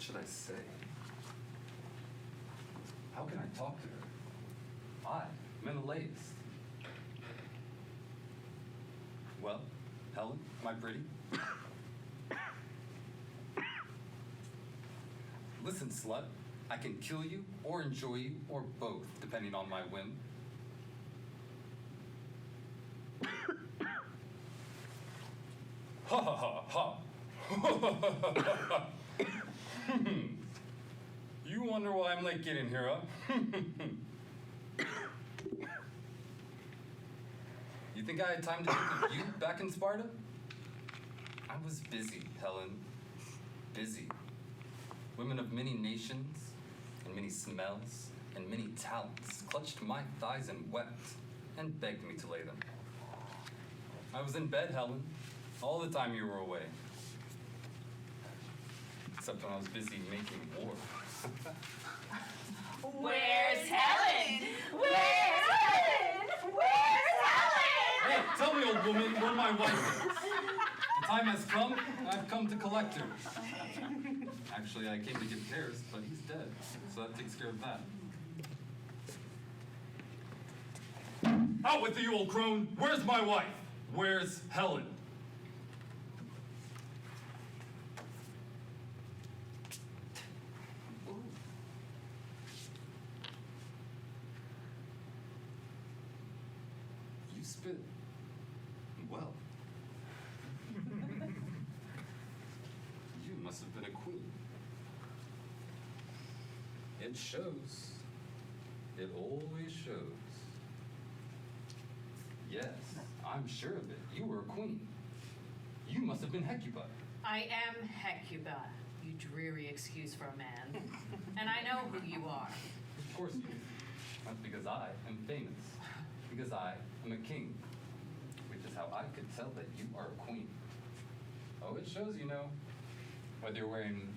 should I say? How can I talk to her? I, Menelaus. Well, Helen, my pretty. Listen, slut, I can kill you or enjoy you or both, depending on my whim. Ha ha ha ha. You wonder why I'm late getting here, huh? You think I had time to think of you back in Sparta? I was busy, Helen. Busy. Women of many nations, and many smells, and many talents clutched my thighs and wept, and begged me to lay them. I was in bed, Helen, all the time you were away. Except when I was busy making war. Where's Helen? Where's Helen? Where's Helen? Hey, tell me, old woman, where my wife is. The time has come, I've come to collect her. Actually, I came to get Paris, but he's dead, so that takes care of that. Out with you, old crone! Where's my wife? Where's Helen? You spit well. You must have been a queen. It shows. It always shows. Yes, I'm sure of it. You were a queen. You must have been Hecuba. I am Hecuba, you dreary excuse for a man. And I know who you are. Of course you do. That's because I am famous. Because I am a king. Which is how I could tell that you are a queen. Oh, it shows, you know. Whether you're wearing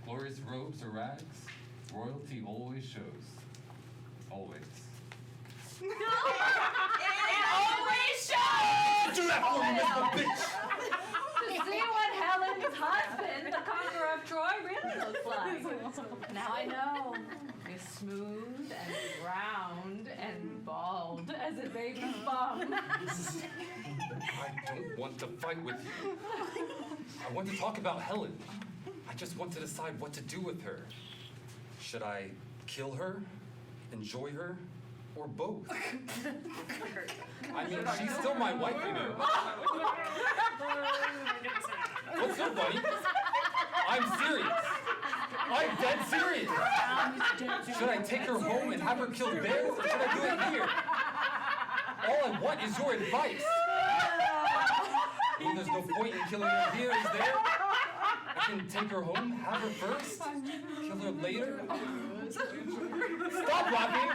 glorious robes or rags, royalty always shows. Always. It always shows! Do that for me, Mr. Bitch! To see what Helen's husband, the conqueror of Troy, really looks like. Now I know. He's smooth and round and bald as a baby's bum. I don't want to fight with you. I want to talk about Helen. I just want to decide what to do with her. Should I kill her, enjoy her, or both? I mean, she's still my wife, you know. What's so funny? I'm serious. I'm dead serious. Should I take her home and have her kill bears, or should I do it here? All I want is your advice. Well, there's no point in killing her here, is there? I can take her home, have her first, kill her later. Stop laughing!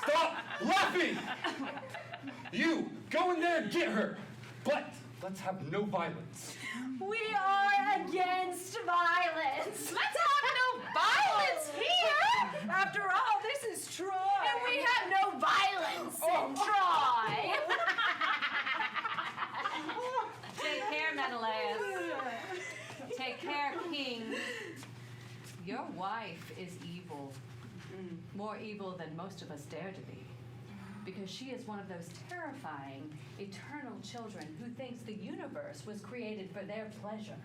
Stop laughing! You, go in there and get her. But let's have no violence. We are against violence. Let's have no violence here! After all, this is Troy. And we have no violence in Troy! Take care, Menelaus. Take care, King. Your wife is evil. More evil than most of us dare to be. Because she is one of those terrifying, eternal children who thinks the universe was created for their pleasure.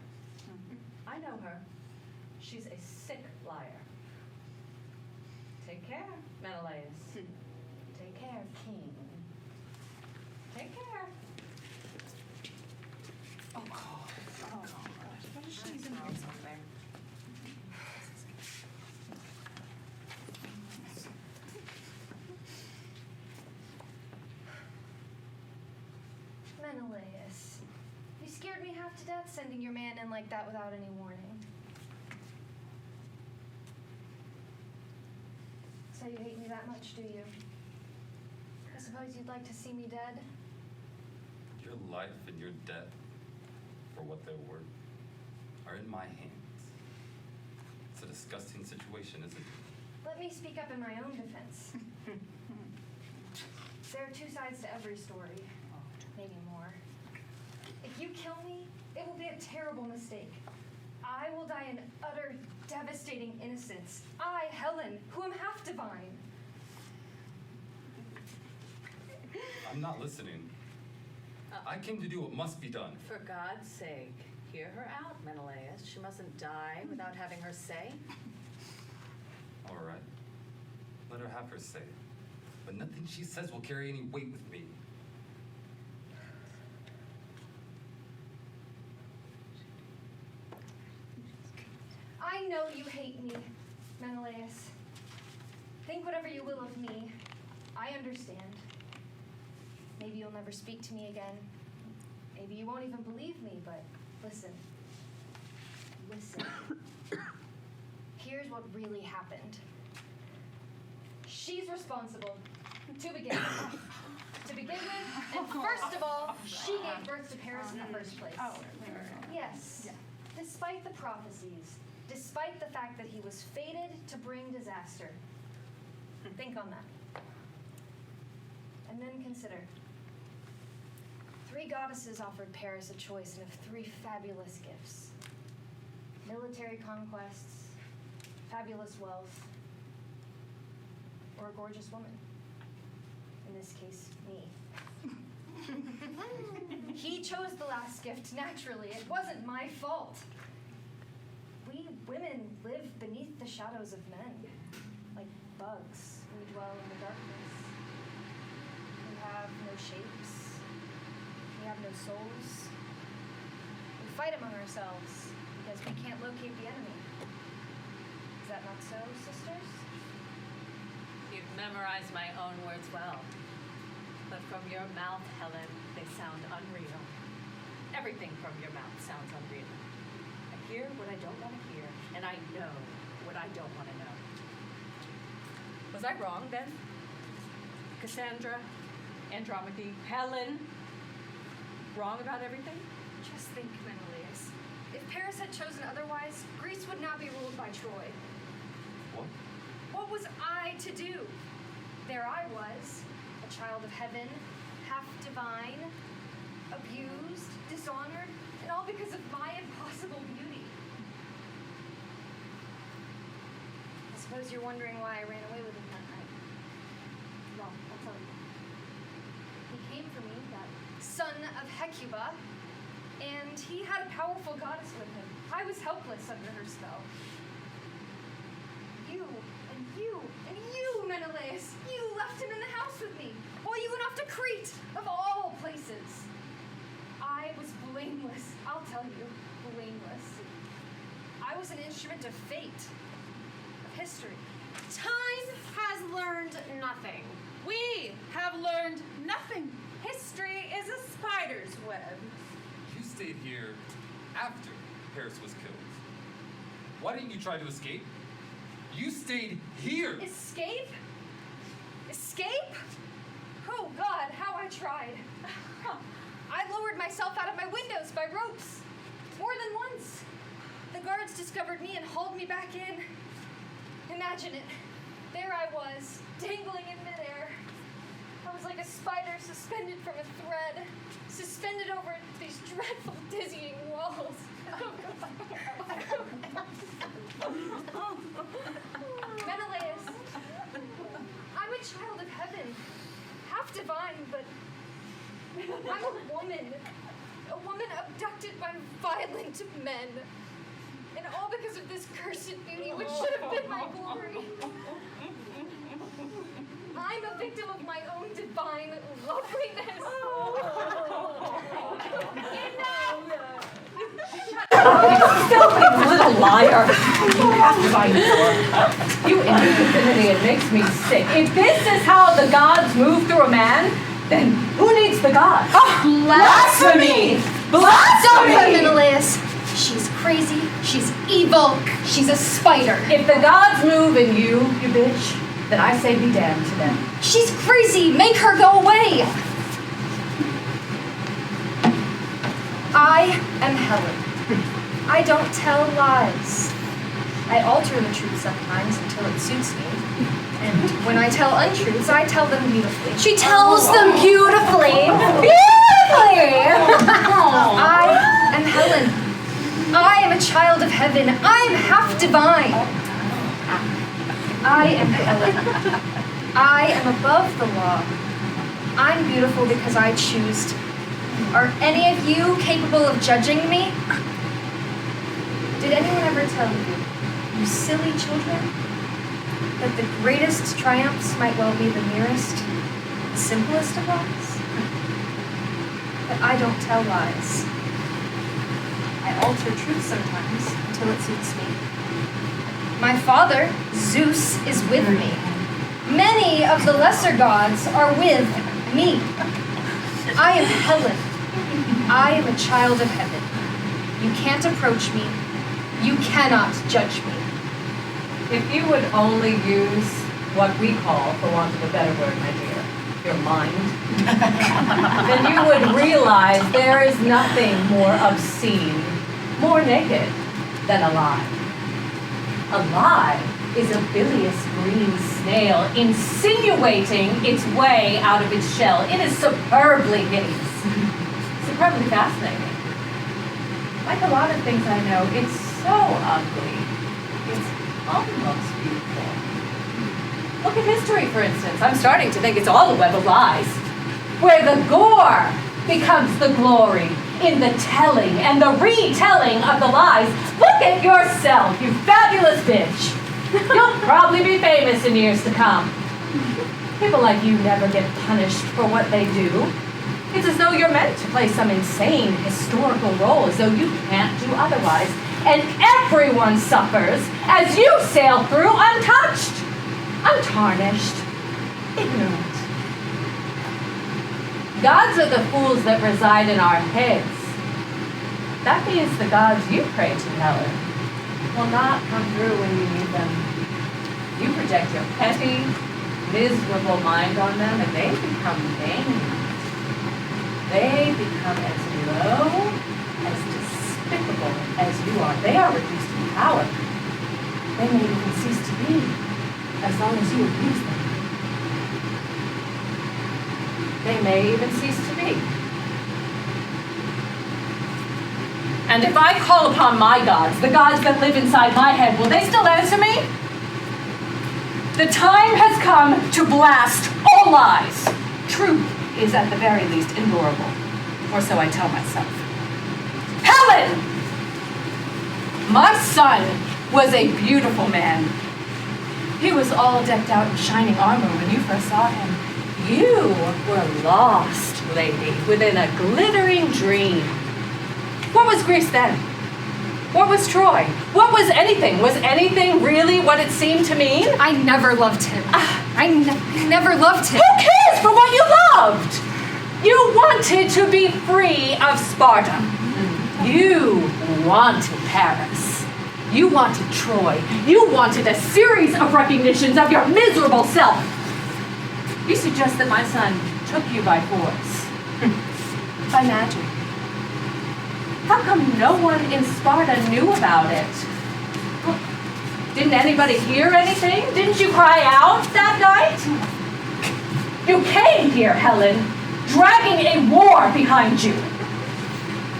I know her. She's a sick liar. Take care, Menelaus. Take care, King. Take care. Oh, God. What is she using here somewhere? Menelaus, you scared me half to death sending your man in like that without any warning. So you hate me that much, do you? I suppose you'd like to see me dead? Your life and your death, for what they're worth, are in my hands. It's a disgusting situation, isn't it? Let me speak up in my own defense. There are two sides to every story. Maybe more. If you kill me, it will be a terrible mistake. I will die in utter, devastating innocence. I, Helen, who am half divine. I'm not listening. I came to do what must be done. For God's sake, hear her out, Menelaus. She mustn't die without having her say. All right. Let her have her say. But nothing she says will carry any weight with me. I know you hate me, Menelaus. Think whatever you will of me. I understand. Maybe you'll never speak to me again. Maybe you won't even believe me, but listen. Listen. Here's what really happened. She's responsible, to begin with. To begin with, and first of all, she gave birth to Paris in the first place. Yes. Despite the prophecies, despite the fact that he was fated to bring disaster. Think on that. And then consider. 3 goddesses offered Paris a choice of 3 fabulous gifts. Military conquests, fabulous wealth, or a gorgeous woman. In this case, me. He chose the last gift, naturally. It wasn't my fault. We women live beneath the shadows of men, like bugs. We dwell in the darkness. We have no shapes. We have no souls. We fight among ourselves because we can't locate the enemy. Is that not so, sisters? You've memorized my own words well. But from your mouth, Helen, they sound unreal. Everything from your mouth sounds unreal. I hear what I don't want to hear, and I know what I don't want to know. Was I wrong then? Cassandra, Andromache, Helen, wrong about everything? Just think, Menelaus. If Paris had chosen otherwise, Greece would not be ruled by Troy. What? What was I to do? There I was, a child of heaven, half divine, abused, dishonored, and all because of my impossible beauty. I suppose you're wondering why I ran away with him that night. Well, I'll tell you. He came for me, that son of Hecuba, and he had a powerful goddess with him. I was helpless under her spell. You, Menelaus, you left him in the house with me, while you went off to Crete, of all places. I was blameless, I'll tell you, blameless. I was an instrument of fate, of history. Time has learned nothing. We have learned nothing. History is a spider's web. You stayed here after Paris was killed. Why didn't you try to escape? You stayed here! Escape? Escape? Oh God, how I tried. I lowered myself out of my windows by ropes. More than once. The guards discovered me and hauled me back in. Imagine it. There I was, dangling in midair. I was like a spider suspended from a thread, suspended over these dreadful, dizzying walls. Menelaus, I'm a child of heaven, half divine, but I'm a woman abducted by violent men. And all because of this cursed beauty, which should have been my glory. I'm a victim of my own divine loveliness. Filthy little liar! You infinity, it makes me sick. If this is how the gods move through a man, then who needs the gods? Oh, blasphemy! Stop her, Blasphemy! Menelaus. She's crazy, she's evil, she's a spider. If the gods move in you bitch, then I say be damned to them. She's crazy, make her go away. I am Helen. I don't tell lies. I alter the truth sometimes until it suits me. And when I tell untruths, I tell them beautifully. She tells them beautifully. Beautifully! I am Helen. I am a child of heaven. I am half divine. I am Helen. I am above the law. I'm beautiful because I choose to. Are any of you capable of judging me? Did anyone ever tell you, you silly children, that the greatest triumphs might well be the merest, the simplest of lies? But I don't tell lies. I alter truth sometimes until it suits me. My father, Zeus, is with me. Many of the lesser gods are with me. I am Helen. I am a child of heaven. You can't approach me. You cannot judge me. If you would only use what we call, for want of a better word, my dear, your mind, then you would realize there is nothing more obscene, more naked than a lie. A lie is a bilious green snail insinuating its way out of its shell. It is superbly hideous, superbly fascinating. Like a lot of things I know, it's so ugly. It's almost beautiful. Look at history, for instance. I'm starting to think it's all a web of lies, where the gore becomes the glory in the telling and the retelling of the lies. Look at yourself, you fabulous bitch. You'll probably be famous in years to come. People like you never get punished for what they do. It's as though you're meant to play some insane historical role, as though you can't do otherwise. And everyone suffers as you sail through untouched, untarnished, ignorant. Gods are the fools that reside in our heads. That means the gods you pray to, Helen, will not come through when you need them. You project your petty, miserable mind on them, and they become vain. They become as low, as despicable as you are. They are reduced to power. They may even cease to be, as long as you abuse them. They may even cease to be. And if I call upon my gods, the gods that live inside my head, will they still answer me? The time has come to blast all lies. Truth is at the very least endurable, or so I tell myself. Helen! My son was a beautiful man. He was all decked out in shining armor when you first saw him. You were lost, lady, within a glittering dream. What was Greece then? What was Troy? What was anything? Was anything really what it seemed to mean? I never loved him. I never loved him. Who cares for what you loved? You wanted to be free of Sparta. You wanted Paris. You wanted Troy. You wanted a series of recognitions of your miserable self. You suggest that my son took you by force. By magic. How come no one in Sparta knew about it? Didn't anybody hear anything? Didn't you cry out that night? You came here, Helen, dragging a war behind you.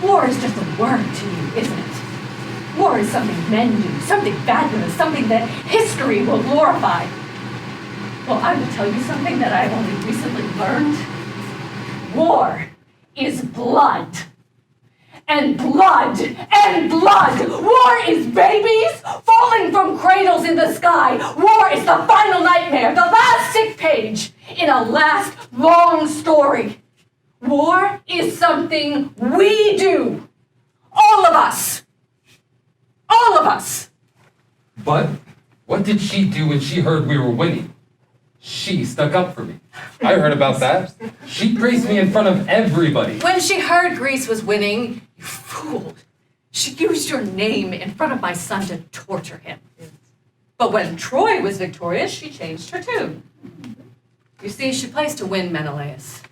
War is just a word to you, isn't it? War is something men do, something fabulous, something that history will glorify. Well, I will tell you something that I've only recently learned. War is blood. And blood, and blood. War is babies falling from cradles in the sky. War is the final nightmare, the last sick page in a last long story. War is something we do. All of us. All of us. But what did she do when she heard we were winning? She stuck up for me. I heard about that. She praised me in front of everybody. When she heard Greece was winning, you fool. She used your name in front of my son to torture him. But when Troy was victorious, she changed her tune. You see, she plays to win, Menelaus.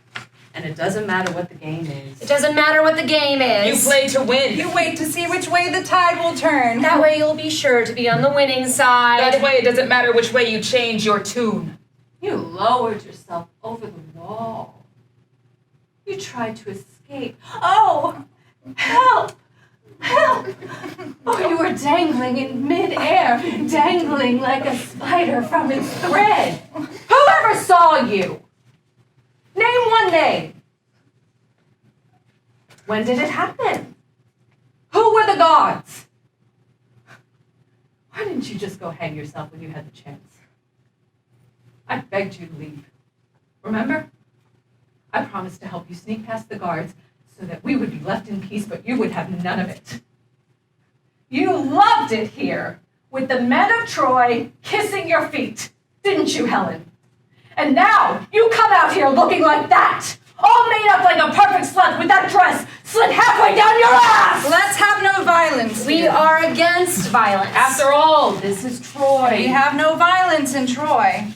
And it doesn't matter what the game is. It doesn't matter what the game is. You play to win. You wait to see which way the tide will turn. That way you'll be sure to be on the winning side. That way it doesn't matter which way you change your tune. You lowered yourself over the wall. You tried to escape. Oh, help! Oh, you were dangling in midair, dangling like a spider from its thread. Whoever saw you? Name one name. When did it happen? Who were the gods? Why didn't you just go hang yourself when you had the chance? I begged you to leave. Remember? I promised to help you sneak past the guards so that we would be left in peace, but you would have none of it. You loved it here, with the men of Troy kissing your feet, didn't you, Helen? And now you come out here looking like that, all made up like a perfect slut with that dress slit halfway down your ass! Let's have no violence. We are against violence. After all, this is Troy. We have no violence in Troy.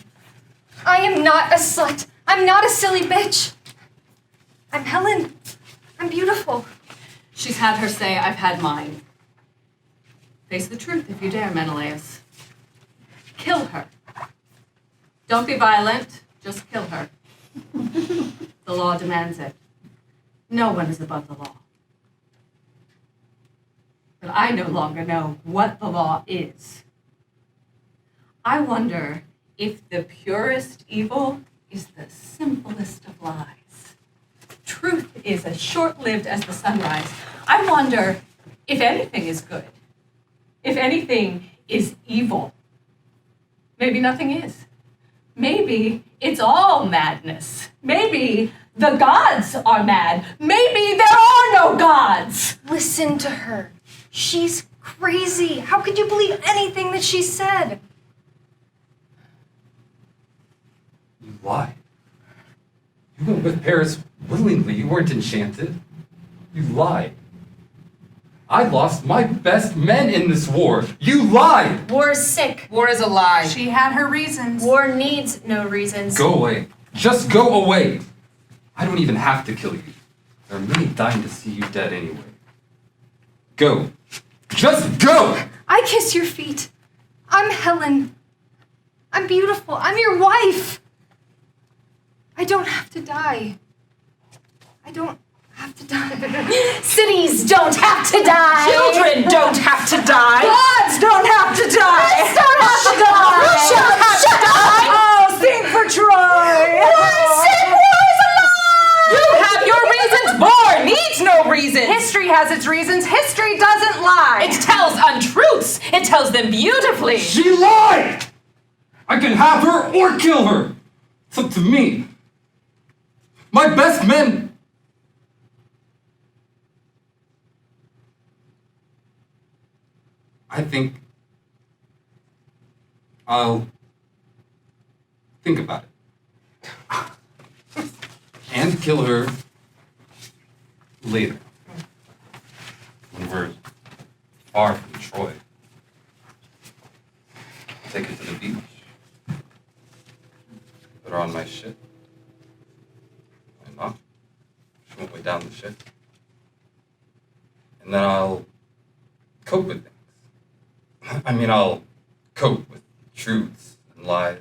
I am not a slut. I'm not a silly bitch. I'm Helen. I'm beautiful. She's had her say, I've had mine. Face the truth if you dare, Menelaus. Kill her. Don't be violent, just kill her. The law demands it. No one is above the law. But I no longer know what the law is. I wonder if the purest evil is the simplest of lies. Truth is as short-lived as the sunrise. I wonder if anything is good. If anything is evil. Maybe nothing is. Maybe it's all madness. Maybe the gods are mad. Maybe there are no gods. Listen to her. She's crazy. How could you believe anything that she said? You lied. You went with Paris willingly. You weren't enchanted. You lied. I lost my best men in this war. You lied! War is sick. War is a lie. She had her reasons. War needs no reasons. Go away. Just go away. I don't even have to kill you. There are many dying to see you dead anyway. Go. Just go! I kiss your feet. I'm Helen. I'm beautiful. I'm your wife. I don't have to die. I don't have to die. Cities don't have to die. Children don't have to die. Gods don't have to die. Us don't have to die. We shouldn't have to die. Oh, sing for Troy. You have your reasons. War needs no reasons. History has its reasons. History doesn't lie. It tells untruths. It tells them beautifully. She lied! I can have her or kill her. It's up to me. My best men. I think I'll think about it. And kill her later. When we're far from Troy. Take her to the beach. Put her on my ship. Why not? She won't weigh down the ship. And then I'll cope with things. I'll cope with truths and lies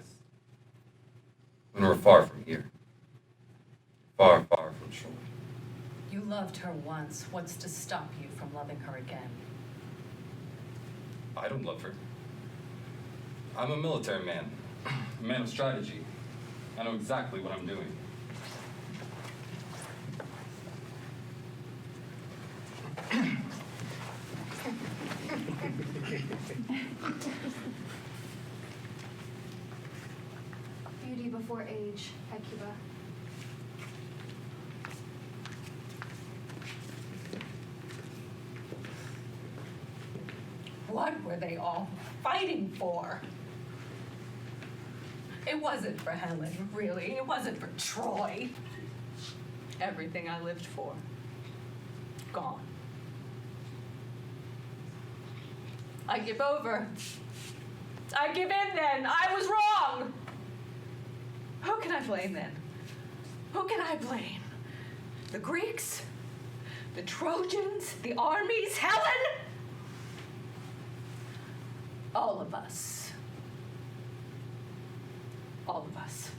when we're far from here. Far, far from Troy. You loved her once. What's to stop you from loving her again? I don't love her. I'm a military man. A man of strategy. I know exactly what I'm doing. Beauty before age, Hecuba. What were they all fighting for? It wasn't for Helen, really. It wasn't for Troy. Everything I lived for, gone. I give over. I give in then. I was wrong. Who can I blame then? Who can I blame? The Greeks? The Trojans? The armies? Helen? All of us. All of us.